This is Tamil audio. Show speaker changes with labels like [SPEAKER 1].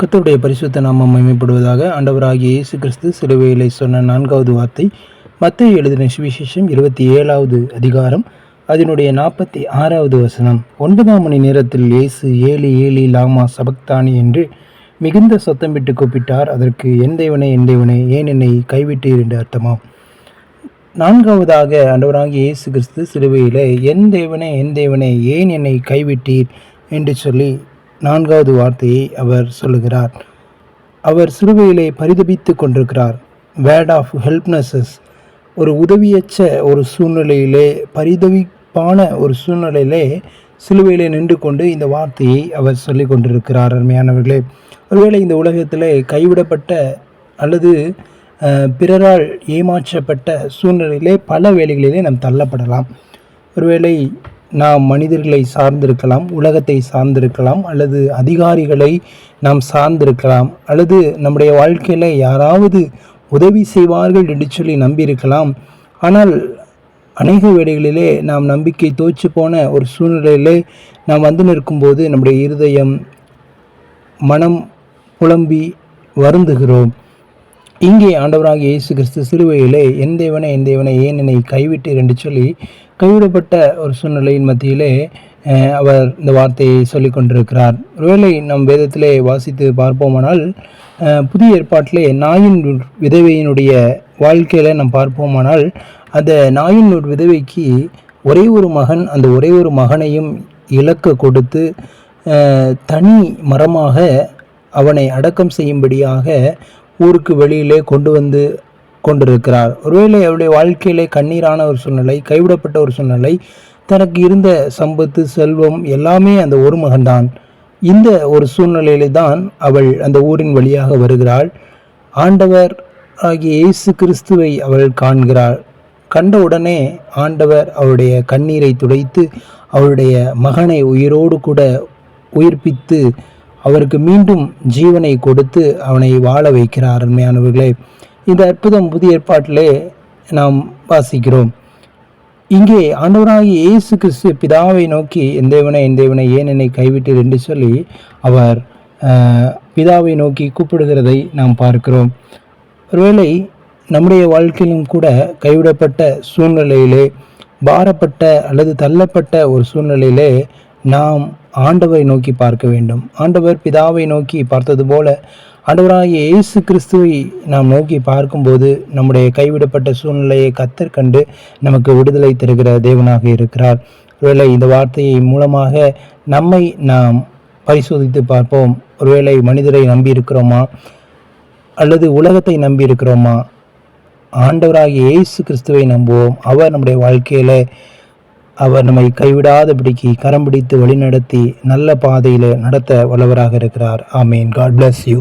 [SPEAKER 1] கர்த்தருடைய பரிசுத்த நாமம் மகிமைப்படுவதாக. ஆண்டவராகிய இயேசு கிறிஸ்து சிலுவையிலே சொன்ன 4வது வார்த்தை மத்தேயு எழுதின சுவிசேஷம் 27வது அதிகாரம் அதனுடைய 46வது வசனம். 9ஆம் மணி நேரத்தில் இயேசு ஏலி ஏலி லாமா சபக்தானி என்று மிகுந்த சத்தமிட்டு கூப்பிட்டார். அதற்கு என் தேவனே என் தேவனே ஏன் என்னை கைவிட்டீர் என்று அர்த்தமாம். 4வதாக ஆண்டவராகிய இயேசு கிறிஸ்து சிலுவையிலே என் தேவனே ஏன் என்னை கைவிட்டீர் என்று சொல்லி 4வது வார்த்தையை அவர் சொல்லுகிறார். அவர் சிலுவையிலே பரிதபித்து கொண்டிருக்கிறார். வேர்ட் ஆஃப் ஹெல்ப்னஸஸ், ஒரு உதவியற்ற ஒரு சூழ்நிலையிலே, பரிதவிப்பான ஒரு சூழ்நிலையிலே சிலுவையிலே நின்று கொண்டு இந்த வார்த்தையை அவர் சொல்லி கொண்டிருக்கிறார். அருமையானவர்களே, ஒருவேளை இந்த உலகத்திலே கைவிடப்பட்ட அல்லது பிறரால் ஏமாற்றப்பட்ட சூழ்நிலையிலே பல வேளைகளிலே நாம் தள்ளப்படலாம். ஒருவேளை நாம் மனிதர்களை சார்ந்திருக்கலாம், உலகத்தை சார்ந்திருக்கலாம், அல்லது அதிகாரிகளை நாம் சார்ந்திருக்கலாம், அல்லது நம்முடைய வாழ்க்கையில் யாராவது உதவி செய்வார்கள் என்று சொல்லி நம்பியிருக்கலாம். ஆனால் அநேக வேளைகளிலே நாம் நம்பிக்கை தோற்று போன ஒரு சூழ்நிலையிலே நாம் வந்து நிற்கும்போது நம்முடைய இருதயம், மனம் புலம்பி வருந்துகிறோம். இங்கே ஆண்டவராகிய இயேசு கிறிஸ்து சிலுவையிலே என் தேவனே ஏன் என்னை கைவிட்டீர் என்று சொல்லி கைவிடப்பட்ட ஒரு சூழ்நிலையின் மத்தியிலே அவர் இந்த வார்த்தையை சொல்லி கொண்டிருக்கிறார். ஒருவேளை நம் வேதத்திலே வாசித்து பார்ப்போமானால், புதிய ஏற்பாட்டிலே நாயின் விதவையினுடைய வாழ்க்கையில் நாம் பார்ப்போமானால், அந்த நாயின் விதவைக்கு ஒரே ஒரு மகன், அந்த ஒரே ஒரு மகனையும் இழக்க கொடுத்து தனி மரமாக அவனை அடக்கம் செய்யும்படியாக ஊருக்கு வெளியிலே கொண்டு வந்து கொண்டிருக்கிறார். ஒருவேளை அவருடைய வாழ்க்கையிலே கண்ணீரான ஒரு சூழ்நிலை, கைவிடப்பட்ட ஒரு சூழ்நிலை, தனக்கு இருந்த சம்பத்து செல்வம் எல்லாமே அந்த ஒரு மகன்தான். இந்த ஒரு சூழ்நிலையிலே தான் அவள் அந்த ஊரின் வழியாக வருகிறாள். ஆண்டவர் ஆகிய இயேசு கிறிஸ்துவை அவள் காண்கிறாள். கண்டவுடனே ஆண்டவர் அவருடைய கண்ணீரை துடைத்து அவருடைய மகனை உயிரோடு கூட உயிர்ப்பித்து அவருக்கு மீண்டும் ஜீவனை கொடுத்து அவனை வாழ வைக்கிறார். அருமையானவர்களே, இந்த அற்புதம் புதிய ஏற்பாட்டிலே நாம் வாசிக்கிறோம். இங்கே ஆண்டவராகிய இயேசு கிறிஸ்து பிதாவை நோக்கி என் தேவனே ஏன் என்னை கைவிட்டீர் என்று சொல்லி அவர் பிதாவை நோக்கி கூப்பிடுகிறதை நாம் பார்க்கிறோம். ஒருவேளை நம்முடைய வாழ்க்கையிலும் கூட கைவிடப்பட்ட சூழ்நிலையிலே, பாரப்பட்ட அல்லது தள்ளப்பட்ட ஒரு சூழ்நிலையிலே நாம் ஆண்டவரை நோக்கி பார்க்க வேண்டும். ஆண்டவர் பிதாவை நோக்கி பார்த்தது போல ஆண்டவராகிய இயேசு கிறிஸ்துவை நாம் நோக்கி பார்க்கும்போது நம்முடைய கைவிடப்பட்ட சூழ்நிலையை கர்த்தர் கண்டு நமக்கு விடுதலை தருகிற தேவனாக இருக்கிறார். ஒருவேளை இந்த வார்த்தையை மூலமாக நம்மை நாம் பரிசோதித்து பார்ப்போம். ஒருவேளை மனிதரை நம்பி இருக்கிறோமா, அல்லது உலகத்தை நம்பி இருக்கிறோமா? ஆண்டவராகிய இயேசு கிறிஸ்துவை நம்புவோம். அவர் நம்முடைய வாழ்க்கையில அவர் நம்மை கைவிடாதபடிக்கு கரம் பிடித்து வழிநடத்தி நல்ல பாதையில் நடத்த வல்லவராக இருக்கிறார். ஆமீன். God bless you.